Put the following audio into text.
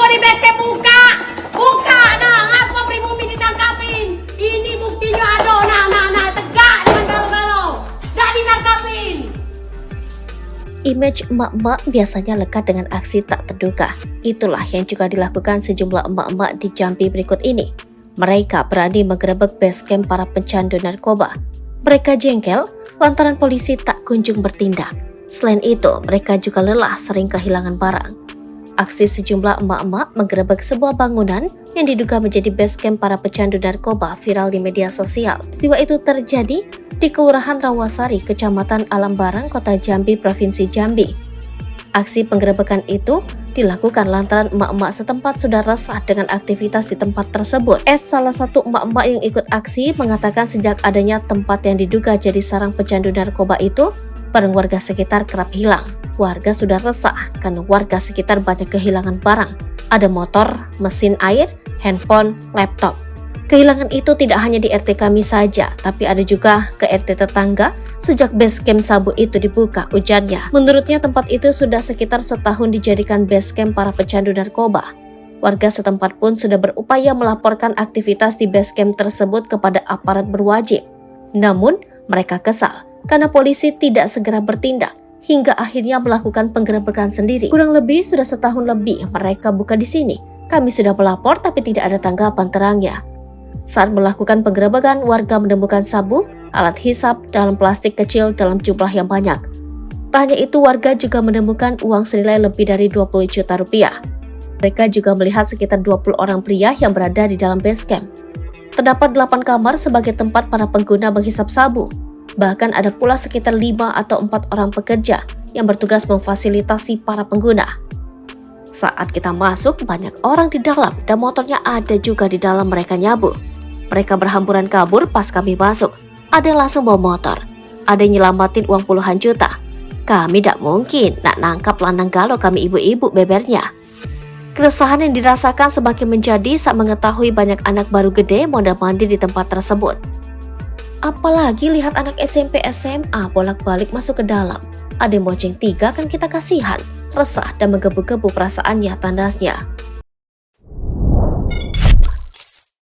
di base buka! Buka! Nah, ngapa pribumi ditangkapin? Ini buktinya ada. Nah, tegak dengan belo-belo. Gak ditangkapin. Image emak-emak biasanya lekat dengan aksi tak terduga. Itulah yang juga dilakukan sejumlah emak-emak di Jambi berikut ini. Mereka berani menggerebek base camp para pecandu narkoba. Mereka jengkel lantaran polisi tak kunjung bertindak. Selain itu, mereka juga lelah sering kehilangan barang. Aksi sejumlah emak-emak menggerebek sebuah bangunan yang diduga menjadi base camp para pecandu narkoba viral di media sosial. Peristiwa itu terjadi di Kelurahan Rawasari, Kecamatan Alam Barang, Kota Jambi, Provinsi Jambi. Aksi penggerebekan itu dilakukan lantaran emak-emak setempat sudah resah dengan aktivitas di tempat tersebut. Salah satu emak-emak yang ikut aksi, mengatakan sejak adanya tempat yang diduga jadi sarang pecandu narkoba itu, barang warga sekitar kerap hilang. Warga sudah resah karena warga sekitar banyak kehilangan barang. Ada motor, mesin air, handphone, laptop. Kehilangan itu tidak hanya di RT kami saja, tapi ada juga ke RT tetangga sejak base camp sabu itu dibuka, ujarnya. Menurutnya tempat itu sudah sekitar setahun dijadikan base camp para pecandu narkoba. Warga setempat pun sudah berupaya melaporkan aktivitas di base camp tersebut kepada aparat berwajib. Namun, mereka kesal karena polisi tidak segera bertindak hingga akhirnya melakukan penggerebekan sendiri. Kurang lebih sudah setahun lebih mereka buka di sini. Kami sudah melapor tapi tidak ada tanggapan, terangnya. Saat melakukan penggerebekan, warga menemukan sabu, alat hisap dalam plastik kecil dalam jumlah yang banyak. Tak hanya itu, warga juga menemukan uang senilai lebih dari 20 juta rupiah. Mereka juga melihat sekitar 20 orang pria yang berada di dalam base camp. Terdapat 8 kamar sebagai tempat para pengguna menghisap sabu. Bahkan ada pula sekitar 5 atau 4 orang pekerja yang bertugas memfasilitasi para pengguna. Saat kita masuk, banyak orang di dalam dan motornya ada juga di dalam, mereka nyabu. Mereka berhamburan kabur pas kami masuk. Ada yang langsung bawa motor. Ada yang nyelamatin uang puluhan juta. Kami tak mungkin nak nangkap lanang galau kami ibu-ibu, bebernya. Keresahan yang dirasakan semakin menjadi saat mengetahui banyak anak baru gede mondar-mandir di tempat tersebut. Apalagi lihat anak SMP SMA bolak-balik masuk ke dalam. Ada yang bonceng 3, kan kita kasihan, resah dan menggebu-gebu perasaannya, tandasnya.